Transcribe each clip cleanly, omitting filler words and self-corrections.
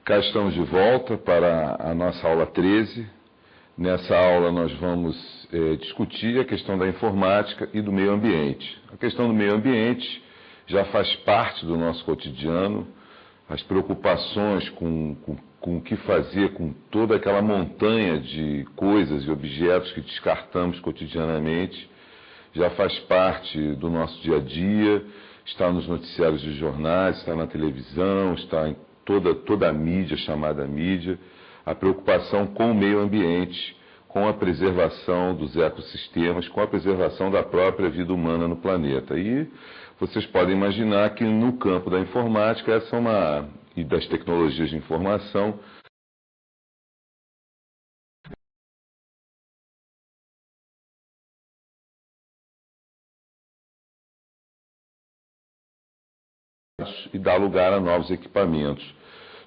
Cá estamos de volta para a nossa aula 13. Nessa aula nós vamos discutir a questão da informática e do meio ambiente. A questão do meio ambiente já faz parte do nosso cotidiano, as preocupações com o que fazer com toda aquela montanha de coisas e objetos que descartamos cotidianamente, já faz parte do nosso dia a dia, está nos noticiários de jornais, está na televisão, está em toda a mídia, chamada mídia, a preocupação com o meio ambiente, com a preservação dos ecossistemas, com a preservação da própria vida humana no planeta. E vocês podem imaginar que no campo da informática e das tecnologias de informação, e dá lugar a novos equipamentos.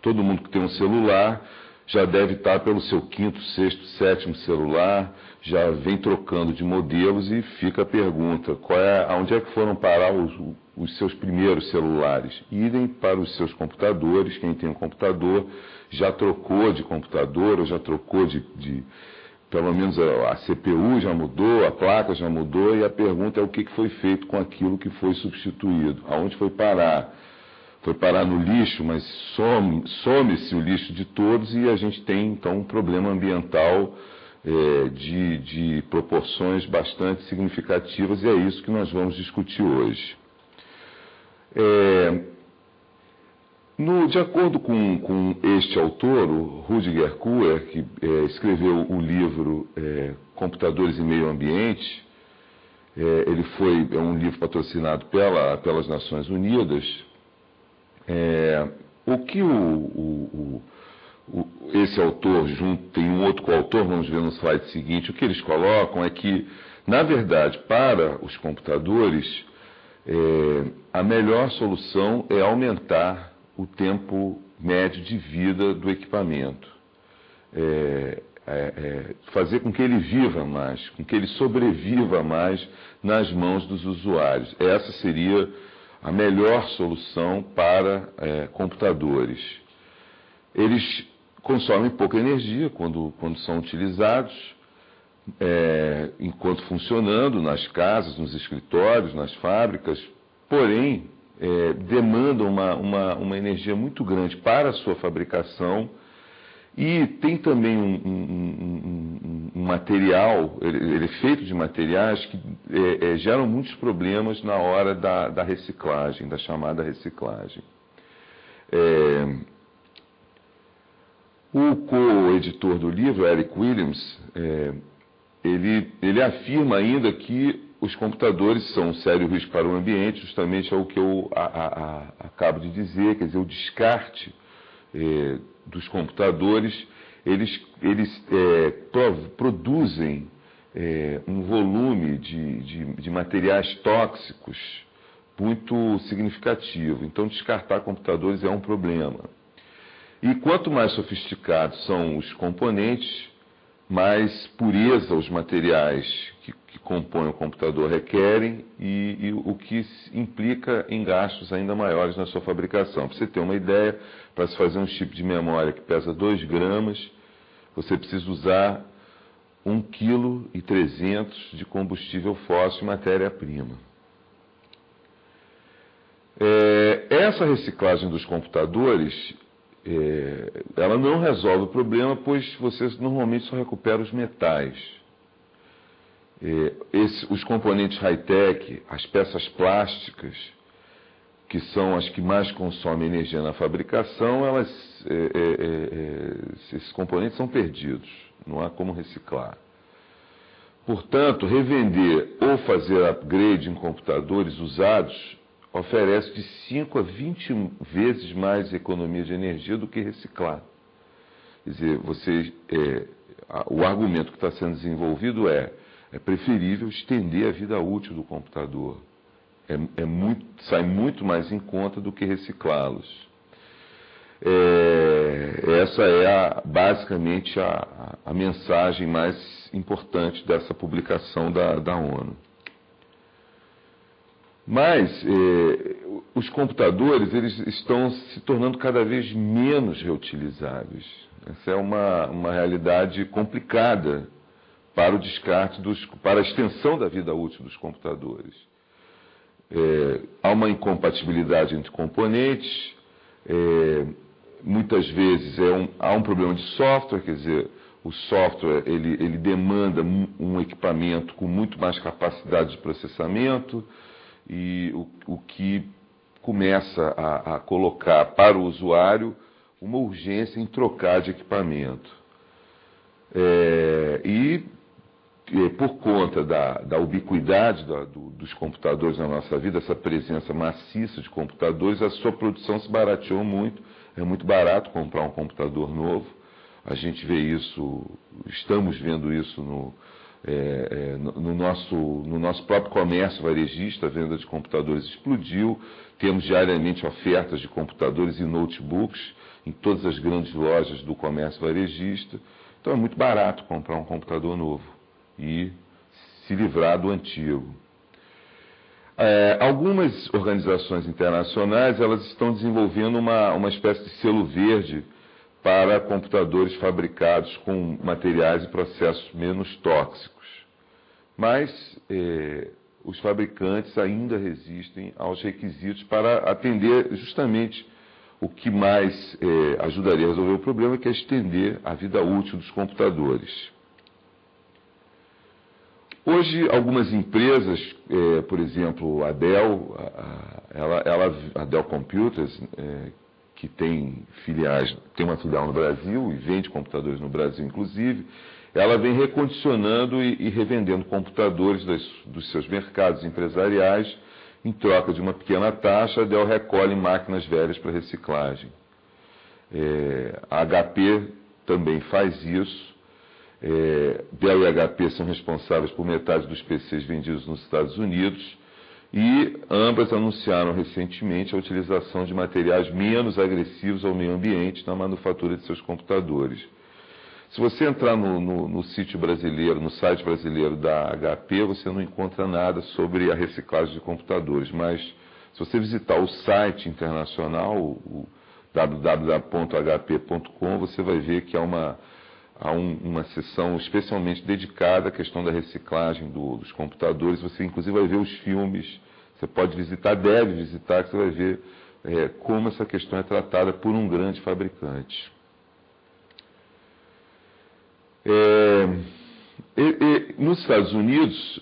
Todo mundo que tem um celular já deve estar pelo seu quinto, sexto, sétimo celular, já vem trocando de modelos e fica a pergunta, aonde é que foram parar os seus primeiros celulares? Idem para os seus computadores, quem tem um computador já trocou de computador, ou já trocou pelo menos a CPU já mudou, a placa já mudou, e a pergunta é o que foi feito com aquilo que foi substituído, aonde foi parar? Foi parar no lixo, mas some-se o lixo de todos e a gente tem, então, um problema ambiental de proporções bastante significativas, e é isso que nós vamos discutir hoje. De acordo com este autor, o Rüdiger Kuer, que escreveu o livro Computadores e Meio Ambiente, é um livro patrocinado pelas Nações Unidas. O que esse autor, tem um outro coautor, vamos ver no slide seguinte, o que eles colocam é que, na verdade, para os computadores, a melhor solução é aumentar o tempo médio de vida do equipamento. Fazer com que ele viva mais, com que ele sobreviva mais nas mãos dos usuários. Essa seria a melhor solução para computadores. Eles consomem pouca energia quando são utilizados, enquanto funcionando nas casas, nos escritórios, nas fábricas, porém demandam uma energia muito grande para a sua fabricação, e tem também um material, ele é feito de materiais que geram muitos problemas na hora da reciclagem, da chamada reciclagem. O co-editor do livro, Eric Williams, ele afirma ainda que os computadores são um sério risco para o ambiente, justamente é o que eu acabo de dizer, quer dizer, o descarte dos computadores, eles produzem um volume de materiais tóxicos muito significativo. Então, descartar computadores é um problema. E quanto mais sofisticados são os componentes, mais pureza os materiais que compõem o computador requerem, e o que implica em gastos ainda maiores na sua fabricação. Para você ter uma ideia, para se fazer um chip de memória que pesa 2 gramas, você precisa usar 1,3 kg de combustível fóssil e matéria-prima. Essa reciclagem dos computadores, ela não resolve o problema, pois você normalmente só recupera os metais. Os componentes high-tech, as peças plásticas, que são as que mais consomem energia na fabricação, esses componentes são perdidos, não há como reciclar. Portanto, revender ou fazer upgrade em computadores usados oferece de 5 a 20 vezes mais economia de energia do que reciclar. Quer dizer, o argumento que está sendo desenvolvido é preferível estender a vida útil do computador. Sai muito mais em conta do que reciclá-los. Essa é basicamente a mensagem mais importante dessa publicação da ONU. Mas os computadores eles estão se tornando cada vez menos reutilizáveis. Essa é uma realidade complicada para o descarte, para a extensão da vida útil dos computadores. Há uma incompatibilidade entre componentes, muitas vezes há um problema de software, quer dizer, o software ele demanda um equipamento com muito mais capacidade de processamento, e o que começa a colocar para o usuário uma urgência em trocar de equipamento. Por conta da ubiquidade dos computadores na nossa vida, essa presença maciça de computadores, a sua produção se barateou muito. É muito barato comprar um computador novo. A gente vê isso, estamos vendo isso no nosso próprio comércio varejista. A venda de computadores explodiu. Temos diariamente ofertas de computadores e notebooks em todas as grandes lojas do comércio varejista. Então é muito barato comprar um computador novo e se livrar do antigo. Algumas organizações internacionais elas estão desenvolvendo uma espécie de selo verde para computadores fabricados com materiais e processos menos tóxicos. Mas os fabricantes ainda resistem aos requisitos para atender justamente o que mais ajudaria a resolver o problema, que é estender a vida útil dos computadores. Hoje, algumas empresas, por exemplo, a Dell, a Dell Computers, que tem filiais, tem uma filial no Brasil e vende computadores no Brasil, inclusive, ela vem recondicionando e revendendo computadores dos seus mercados empresariais. Em troca de uma pequena taxa, a Dell recolhe máquinas velhas para reciclagem. A HP também faz isso. Dell e HP são responsáveis por metade dos PCs vendidos nos Estados Unidos e ambas anunciaram recentemente a utilização de materiais menos agressivos ao meio ambiente na manufatura de seus computadores. Se você entrar no site brasileiro da HP, você não encontra nada sobre a reciclagem de computadores, mas se você visitar o site internacional, o www.hp.com, você vai ver que há uma seção especialmente dedicada à questão da reciclagem dos computadores. Você inclusive vai ver os filmes, você pode visitar, deve visitar, que você vai ver como essa questão é tratada por um grande fabricante. Nos Estados Unidos,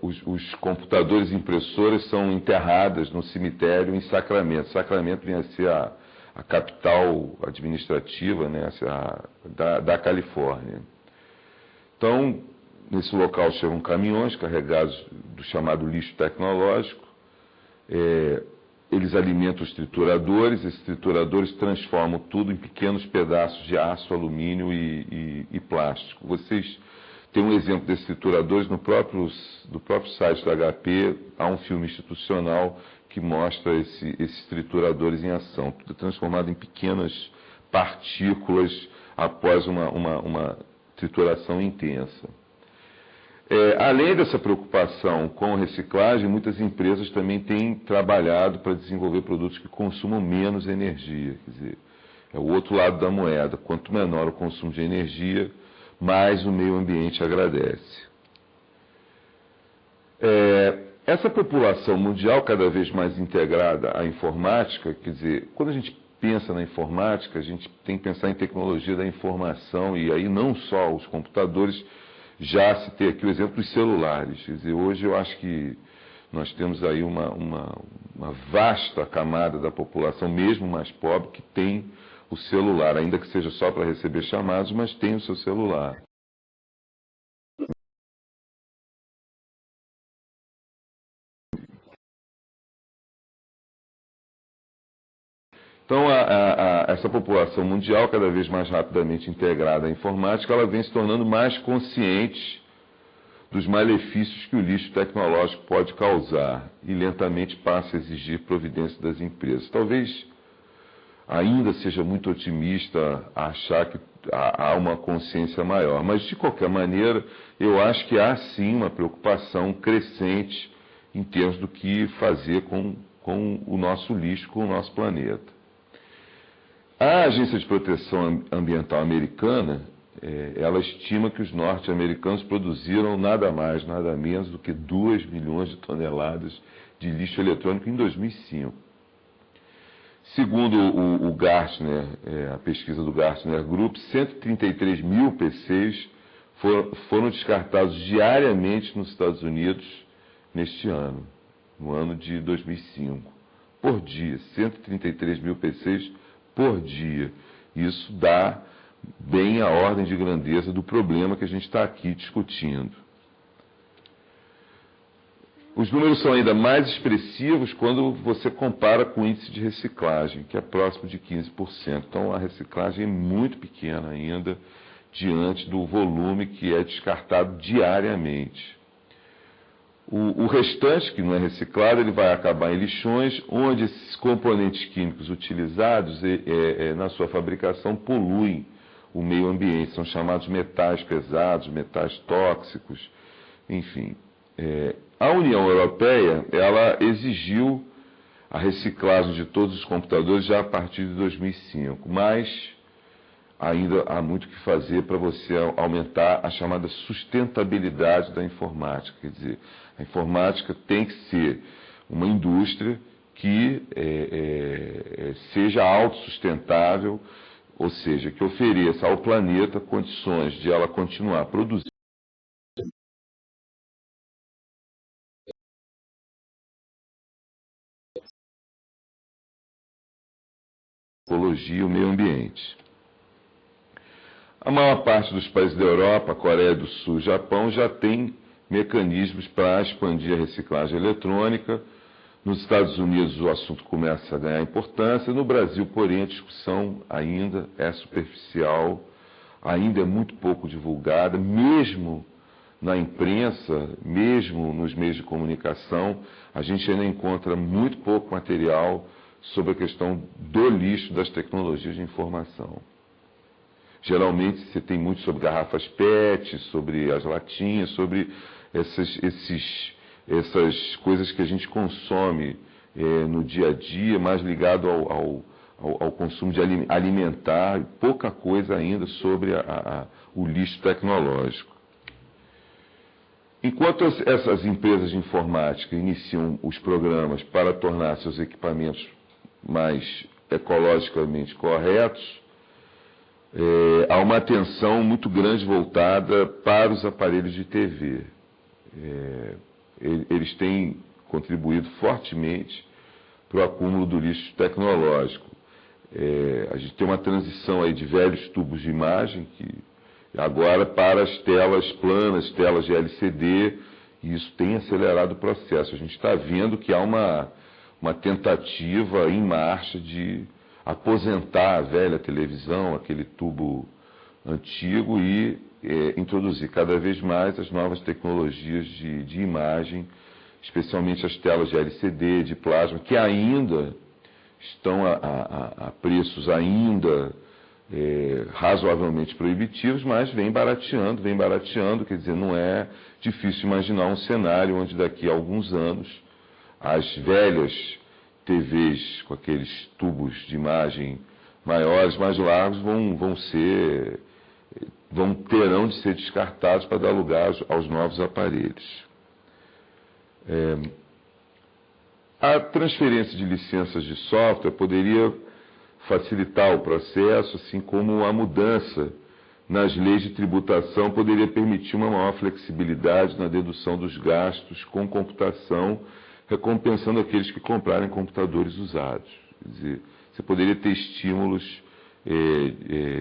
os computadores e impressoras são enterradas no cemitério em Sacramento. Sacramento vem a ser a capital administrativa, né, da Califórnia. Então, nesse local chegam caminhões carregados do chamado lixo tecnológico. Eles alimentam os trituradores. Esses trituradores transformam tudo em pequenos pedaços de aço, alumínio e plástico. Vocês têm um exemplo desses trituradores no próprio site da HP. Há um filme institucional que mostra esses trituradores em ação, tudo transformado em pequenas partículas após uma trituração intensa. Além dessa preocupação com a reciclagem, muitas empresas também têm trabalhado para desenvolver produtos que consumam menos energia. Quer dizer, é o outro lado da moeda. Quanto menor o consumo de energia, mais o meio ambiente agradece. Essa população mundial cada vez mais integrada à informática, quer dizer, quando a gente pensa na informática, a gente tem que pensar em tecnologia da informação, e aí não só os computadores. Já citei aqui o exemplo dos celulares. Quer dizer, hoje eu acho que nós temos aí uma vasta camada da população, mesmo mais pobre, que tem o celular, ainda que seja só para receber chamados, mas tem o seu celular. Então, essa população mundial, cada vez mais rapidamente integrada à informática, ela vem se tornando mais consciente dos malefícios que o lixo tecnológico pode causar e lentamente passa a exigir providência das empresas. Talvez ainda seja muito otimista achar que há uma consciência maior, mas de qualquer maneira eu acho que há sim uma preocupação crescente em termos do que fazer com o nosso lixo, com o nosso planeta. A Agência de Proteção Ambiental americana, ela estima que os norte-americanos produziram nada mais, nada menos do que 2 milhões de toneladas de lixo eletrônico em 2005. Segundo o Gartner, a pesquisa do Gartner Group, 133 mil PCs foram descartados diariamente nos Estados Unidos neste ano, no ano de 2005. Por dia, 133 mil PCs por dia. Isso dá bem a ordem de grandeza do problema que a gente está aqui discutindo. Os números são ainda mais expressivos quando você compara com o índice de reciclagem, que é próximo de 15%. Então, a reciclagem é muito pequena ainda, diante do volume que é descartado diariamente. O restante, que não é reciclado, ele vai acabar em lixões, onde esses componentes químicos utilizados na sua fabricação poluem o meio ambiente. São chamados metais pesados, metais tóxicos, enfim. A União Europeia, ela exigiu a reciclagem de todos os computadores já a partir de 2005, mas ainda há muito o que fazer para você aumentar a chamada sustentabilidade da informática. Quer dizer, a informática tem que ser uma indústria que seja autossustentável, ou seja, que ofereça ao planeta condições de ela continuar produzindo ecologia e o meio ambiente. A maior parte dos países da Europa, Coreia do Sul e Japão, já tem mecanismos para expandir a reciclagem eletrônica. Nos Estados Unidos o assunto começa a ganhar importância. No Brasil, porém, a discussão ainda é superficial, ainda é muito pouco divulgada, mesmo na imprensa, mesmo nos meios de comunicação, a gente ainda encontra muito pouco material sobre a questão do lixo das tecnologias de informação. Geralmente você tem muito sobre garrafas PET, sobre as latinhas, sobre essas coisas que a gente consome no dia a dia, mais ligado ao consumo de alimentar, e pouca coisa ainda sobre o lixo tecnológico. Enquanto essas empresas de informática iniciam os programas para tornar seus equipamentos mais ecologicamente corretos, há uma atenção muito grande voltada para os aparelhos de TV. Eles têm contribuído fortemente para o acúmulo do lixo tecnológico. A gente tem uma transição aí de velhos tubos de imagem agora para as telas planas, telas de LCD, e isso tem acelerado o processo. A gente está vendo que há uma tentativa em marcha de aposentar a velha televisão, aquele tubo antigo, e introduzir cada vez mais as novas tecnologias de imagem, especialmente as telas de LCD, de plasma, que ainda estão a preços ainda razoavelmente proibitivos, mas vem barateando, quer dizer, não é difícil imaginar um cenário onde daqui a alguns anos as velhas TVs com aqueles tubos de imagem maiores, mais largos, terão de ser descartados para dar lugar aos novos aparelhos. A transferência de licenças de software poderia facilitar o processo, assim como a mudança nas leis de tributação poderia permitir uma maior flexibilidade na dedução dos gastos com computação, recompensando aqueles que comprarem computadores usados. Quer dizer, você poderia ter estímulos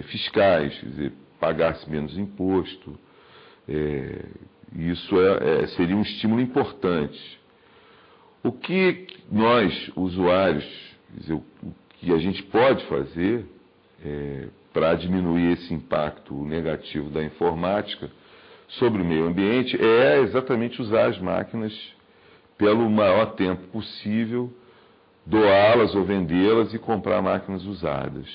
fiscais, quer dizer, pagar-se menos imposto. Isso seria um estímulo importante. O que nós, usuários, quer dizer, o que a gente pode fazer para diminuir esse impacto negativo da informática sobre o meio ambiente é exatamente usar as máquinas pelo maior tempo possível, doá-las ou vendê-las e comprar máquinas usadas.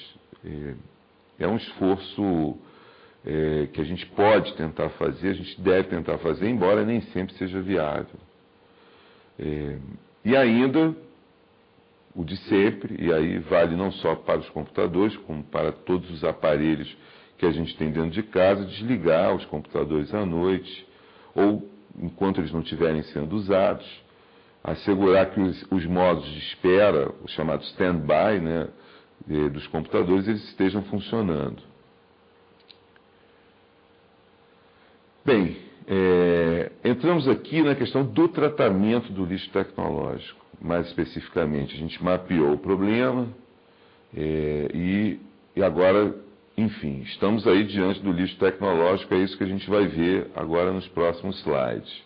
É um esforço que a gente pode tentar fazer, a gente deve tentar fazer, embora nem sempre seja viável. E ainda, o de sempre, e aí vale não só para os computadores, como para todos os aparelhos que a gente tem dentro de casa, desligar os computadores à noite, ou enquanto eles não estiverem sendo usados, assegurar que os modos de espera, os chamados stand-by, né, dos computadores, eles estejam funcionando. Bem, entramos aqui na questão do tratamento do lixo tecnológico. Mais especificamente, a gente mapeou o problema e agora, enfim, estamos aí diante do lixo tecnológico, é isso que a gente vai ver agora nos próximos slides.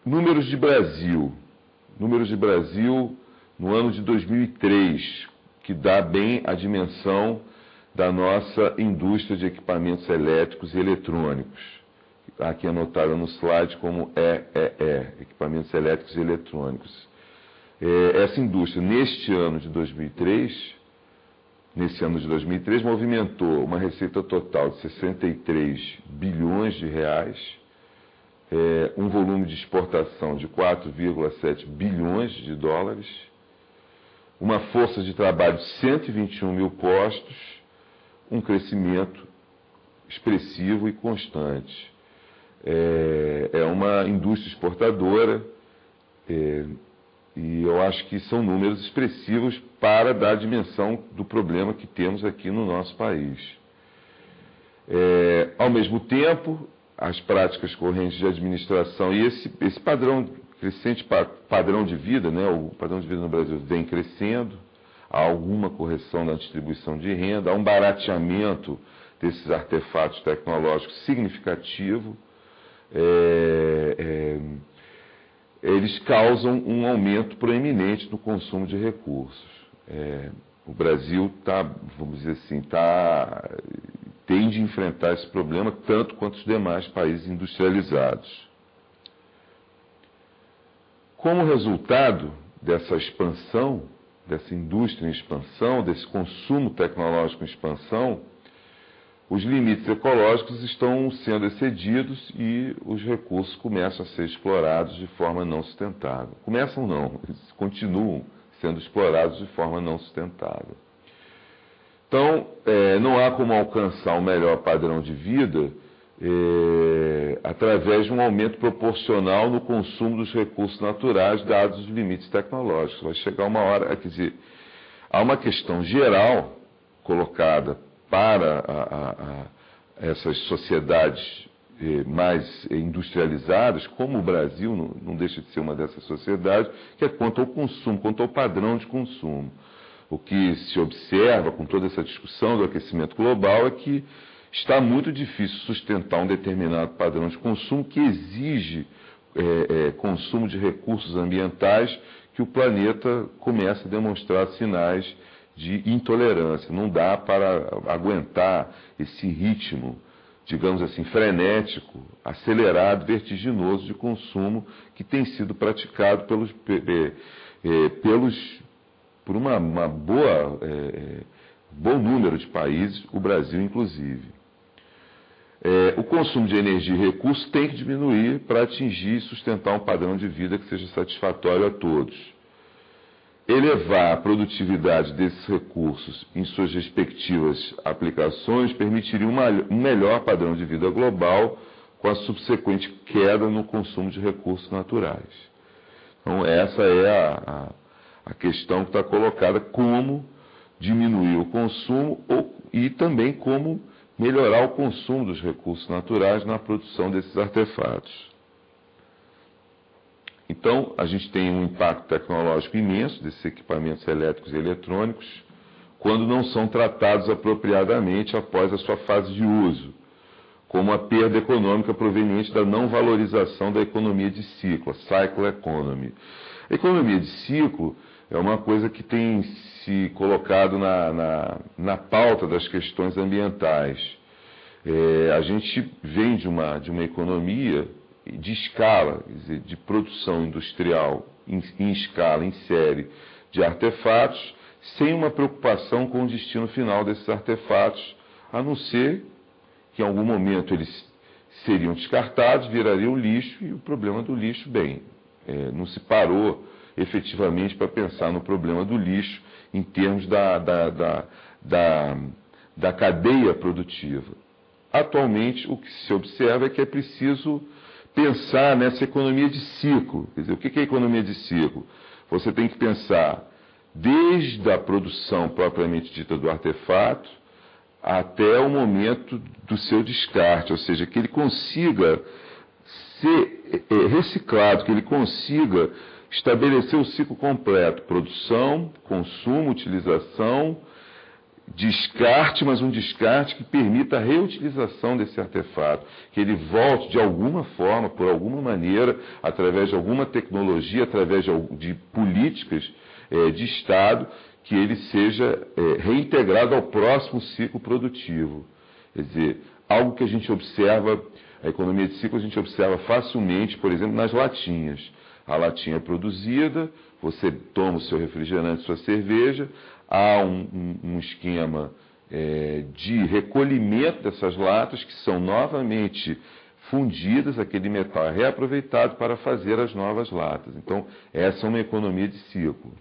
Números de Brasil. Números de Brasil no ano de 2003, que dá bem a dimensão da nossa indústria de equipamentos elétricos e eletrônicos. Aqui anotado no slide como equipamentos elétricos e eletrônicos. Essa indústria, neste ano de 2003, movimentou uma receita total de 63 bilhões de reais, um volume de exportação de 4,7 bilhões de dólares, uma força de trabalho de 121 mil postos, um crescimento expressivo e constante. É uma indústria exportadora e eu acho que são números expressivos para dar a dimensão do problema que temos aqui no nosso país. Ao mesmo tempo, as práticas correntes de administração e esse padrão, crescente padrão de vida, né, o padrão de vida no Brasil vem crescendo, há alguma correção na distribuição de renda, há um barateamento desses artefatos tecnológicos significativo. Eles causam um aumento proeminente no consumo de recursos. O Brasil vamos dizer assim, tende a enfrentar esse problema tanto quanto os demais países industrializados. Como resultado dessa expansão, dessa indústria em expansão, desse consumo tecnológico em expansão, os limites ecológicos estão sendo excedidos e os recursos começam a ser explorados de forma não sustentável. Começam não, eles continuam sendo explorados de forma não sustentável. Então, não há como alcançar um melhor padrão de vida através de um aumento proporcional no consumo dos recursos naturais, dados os limites tecnológicos. Vai chegar uma hora, quer dizer, há uma questão geral colocada para essas sociedades mais industrializadas, como o Brasil não deixa de ser uma dessas sociedades, que é quanto ao consumo, quanto ao padrão de consumo. O que se observa com toda essa discussão do aquecimento global é que está muito difícil sustentar um determinado padrão de consumo que exige consumo de recursos ambientais que o planeta começa a demonstrar sinais de intolerância. Não dá para aguentar esse ritmo, digamos assim, frenético, acelerado, vertiginoso de consumo que tem sido praticado por uma bom número de países, o Brasil inclusive. O consumo de energia e recursos tem que diminuir para atingir e sustentar um padrão de vida que seja satisfatório a todos. Elevar a produtividade desses recursos em suas respectivas aplicações permitiria um melhor padrão de vida global com a subsequente queda no consumo de recursos naturais. Então, essa é a questão que está colocada, como diminuir o consumo e também como melhorar o consumo dos recursos naturais na produção desses artefatos. Então, a gente tem um impacto tecnológico imenso desses equipamentos elétricos e eletrônicos quando não são tratados apropriadamente após a sua fase de uso, como a perda econômica proveniente da não valorização da economia de ciclo, a cycle economy. A economia de ciclo é uma coisa que tem se colocado na pauta das questões ambientais. A gente vem de uma economia de escala, quer dizer, de produção industrial em escala, em série, de artefatos, sem uma preocupação com o destino final desses artefatos, a não ser que em algum momento eles seriam descartados, virariam lixo, e o problema do lixo, não se parou efetivamente para pensar no problema do lixo em termos da cadeia produtiva. Atualmente, o que se observa é que é preciso pensar nessa economia de ciclo. Quer dizer, o que é economia de ciclo? Você tem que pensar desde a produção propriamente dita do artefato até o momento do seu descarte, ou seja, que ele consiga ser reciclado, que ele consiga estabelecer o ciclo completo: produção, consumo, utilização, descarte, mas um descarte que permita a reutilização desse artefato, que ele volte de alguma forma, por alguma maneira, através de alguma tecnologia, através de políticas de Estado, que ele seja reintegrado ao próximo ciclo produtivo. Quer dizer, algo que a gente observa, a economia de ciclo a gente observa facilmente, por exemplo, nas latinhas. A latinha é produzida, você toma o seu refrigerante, sua cerveja, há um esquema de recolhimento dessas latas, que são novamente fundidas, aquele metal é reaproveitado para fazer as novas latas. Então, essa é uma economia de ciclo.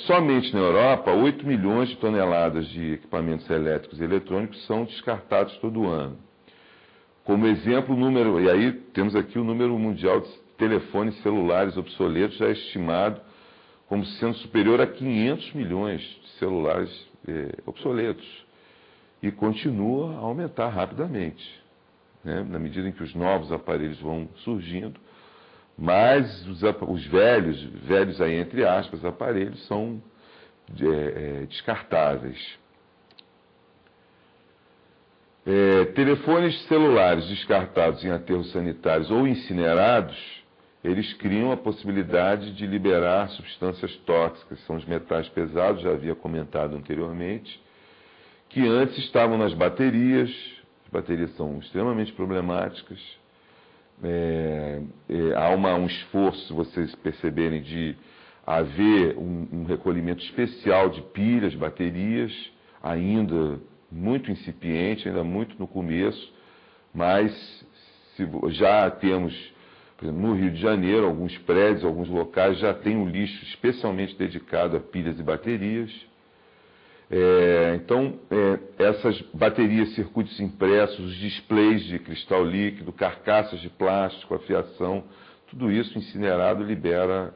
Somente na Europa, 8 milhões de toneladas de equipamentos elétricos e eletrônicos são descartados todo ano. Como exemplo, e aí temos aqui o número mundial de telefones celulares obsoletos, já estimado como sendo superior a 500 milhões de celulares obsoletos. E continua a aumentar rapidamente, né? Na medida em que os novos aparelhos vão surgindo, mas os velhos aí, entre aspas, aparelhos são descartáveis. Telefones celulares descartados em aterros sanitários ou incinerados, eles criam a possibilidade de liberar substâncias tóxicas, são os metais pesados, já havia comentado anteriormente, que antes estavam nas baterias. As baterias são extremamente problemáticas. Há um esforço, se vocês perceberem, de haver um recolhimento especial de pilhas, baterias, ainda muito incipiente, ainda muito no começo, mas já temos, por exemplo, no Rio de Janeiro, alguns prédios, alguns locais já têm um lixo especialmente dedicado a pilhas e baterias. Então, essas baterias, circuitos impressos, os displays de cristal líquido, carcaças de plástico, a fiação, tudo isso incinerado libera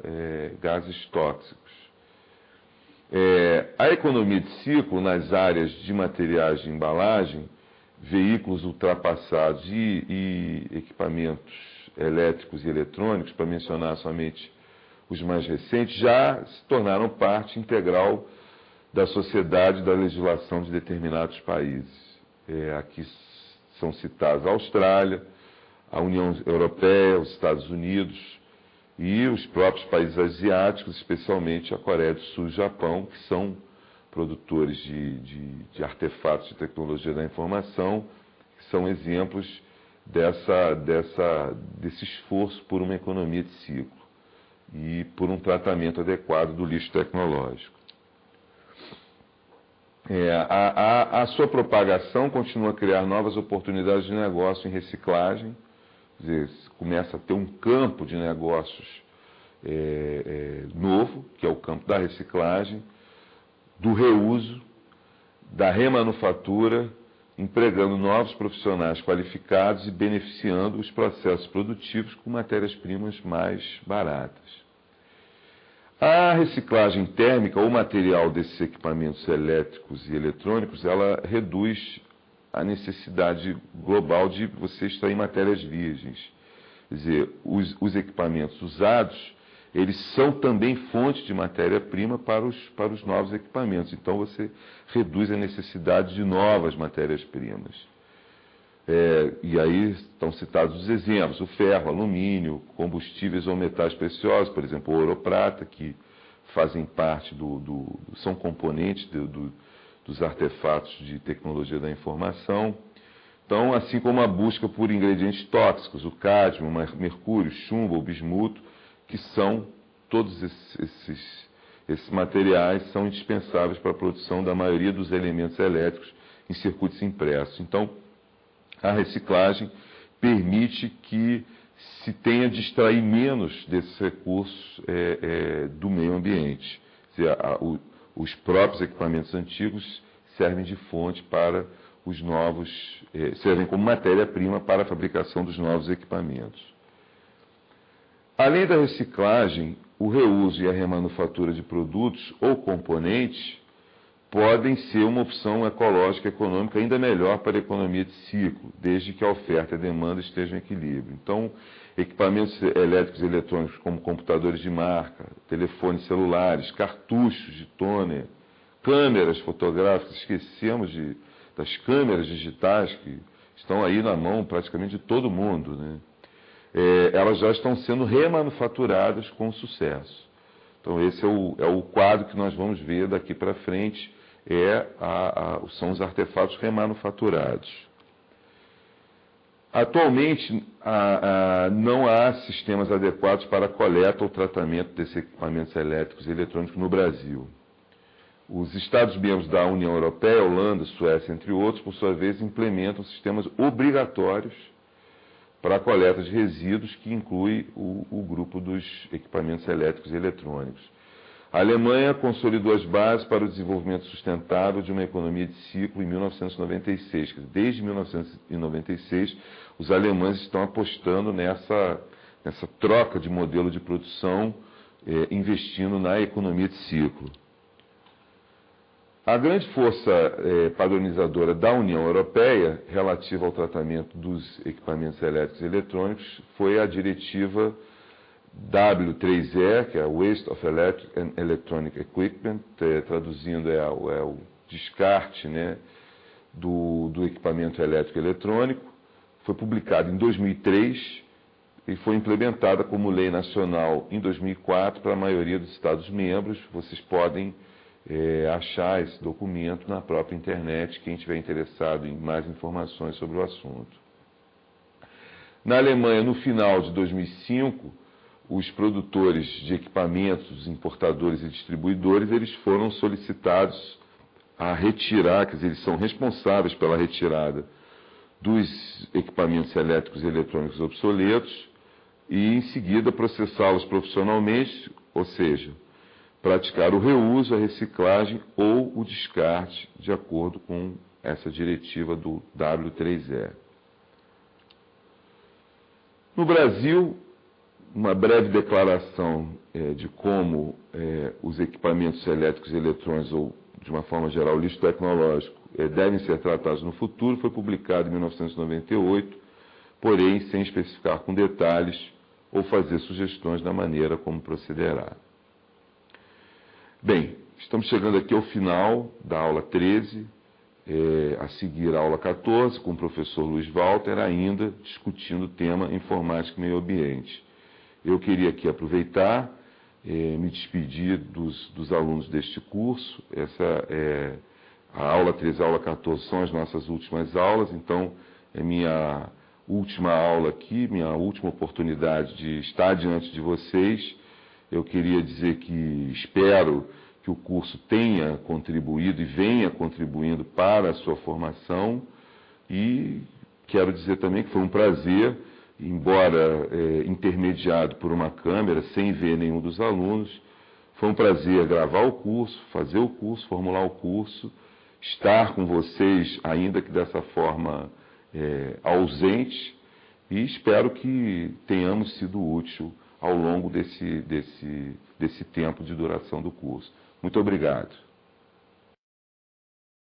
gases tóxicos. A economia de ciclo nas áreas de materiais de embalagem, veículos ultrapassados e equipamentos elétricos e eletrônicos, para mencionar somente os mais recentes, já se tornaram parte integral da sociedade e da legislação de determinados países. Aqui são citados a Austrália, a União Europeia, os Estados Unidos e os próprios países asiáticos, especialmente a Coreia do Sul e o Japão, que são produtores de artefatos de tecnologia da informação, que são exemplos desse esforço por uma economia de ciclo e por um tratamento adequado do lixo tecnológico. A sua propagação continua a criar novas oportunidades de negócio em reciclagem, quer dizer, começa a ter um campo de negócios novo, que é o campo da reciclagem, do reuso, da remanufatura, empregando novos profissionais qualificados e beneficiando os processos produtivos com matérias-primas mais baratas. A reciclagem térmica ou material desses equipamentos elétricos e eletrônicos, ela reduz a necessidade global de você extrair matérias virgens. Quer dizer, os equipamentos usados, eles são também fonte de matéria-prima para os novos equipamentos. Então, você reduz a necessidade de novas matérias-primas. E aí estão citados os exemplos: o ferro, alumínio, combustíveis ou metais preciosos, por exemplo, ouro ou prata, que fazem parte são componentes dos artefatos de tecnologia da informação. Então, assim como a busca por ingredientes tóxicos, o cádmio, mercúrio, chumbo ou bismuto, que são todos esses materiais são indispensáveis para a produção da maioria dos elementos elétricos em circuitos impressos. Então, a reciclagem permite que se tenha de extrair menos desses recursos do meio ambiente. Os próprios equipamentos antigos servem de fonte para os novos, servem como matéria-prima para a fabricação dos novos equipamentos. Além da reciclagem, o reuso e a remanufatura de produtos ou componentes podem ser uma opção ecológica e econômica ainda melhor para a economia de ciclo, desde que a oferta e a demanda estejam em equilíbrio. Então, equipamentos elétricos e eletrônicos como computadores de marca, telefones celulares, cartuchos de toner, câmeras fotográficas, esquecemos das câmeras digitais que estão aí na mão praticamente de todo mundo, né? Elas já estão sendo remanufaturadas com sucesso. Então esse é o quadro que nós vamos ver daqui para frente, são os artefatos remanufaturados. Atualmente não há sistemas adequados para a coleta ou tratamento desses equipamentos elétricos e eletrônicos no Brasil. Os Estados-membros da União Europeia, Holanda, Suécia, entre outros, por sua vez, implementam sistemas obrigatórios para a coleta de resíduos, que inclui o grupo dos equipamentos elétricos e eletrônicos. A Alemanha consolidou as bases para o desenvolvimento sustentável de uma economia de ciclo em 1996. Desde 1996, os alemães estão apostando nessa troca de modelo de produção, investindo na economia de ciclo. A grande força padronizadora da União Europeia relativa ao tratamento dos equipamentos elétricos e eletrônicos foi a diretiva W3E, que é Waste of Electric and Electronic Equipment, traduzindo o descarte, né, do equipamento elétrico e eletrônico. Foi publicada em 2003 e foi implementada como lei nacional em 2004 para a maioria dos Estados-membros. Vocês podem achar esse documento na própria internet, quem estiver interessado em mais informações sobre o assunto. Na Alemanha, no final de 2005, os produtores de equipamentos, os importadores e distribuidores, eles foram solicitados a retirar, quer dizer, eles são responsáveis pela retirada dos equipamentos elétricos e eletrônicos obsoletos e, em seguida, processá-los profissionalmente, ou seja, praticar o reuso, a reciclagem ou o descarte, de acordo com essa diretiva do W3E. No Brasil, uma breve declaração de como os equipamentos elétricos e eletrônicos, ou de uma forma geral, o lixo tecnológico, devem ser tratados no futuro, foi publicado em 1998, porém sem especificar com detalhes ou fazer sugestões da maneira como procederá. Bem, estamos chegando aqui ao final da aula 13, a seguir a aula 14, com o professor Luiz Walter, ainda discutindo o tema informática e meio ambiente. Eu queria aqui aproveitar, me despedir dos alunos deste curso. A aula 13 e a aula 14 são as nossas últimas aulas, então é minha última aula aqui, minha última oportunidade de estar diante de vocês. Eu queria dizer que espero que o curso tenha contribuído e venha contribuindo para a sua formação, e quero dizer também que foi um prazer, embora intermediado por uma câmera, sem ver nenhum dos alunos, foi um prazer gravar o curso, fazer o curso, formular o curso, estar com vocês, ainda que dessa forma ausente, e espero que tenhamos sido útil ao longo desse tempo de duração do curso. Muito obrigado.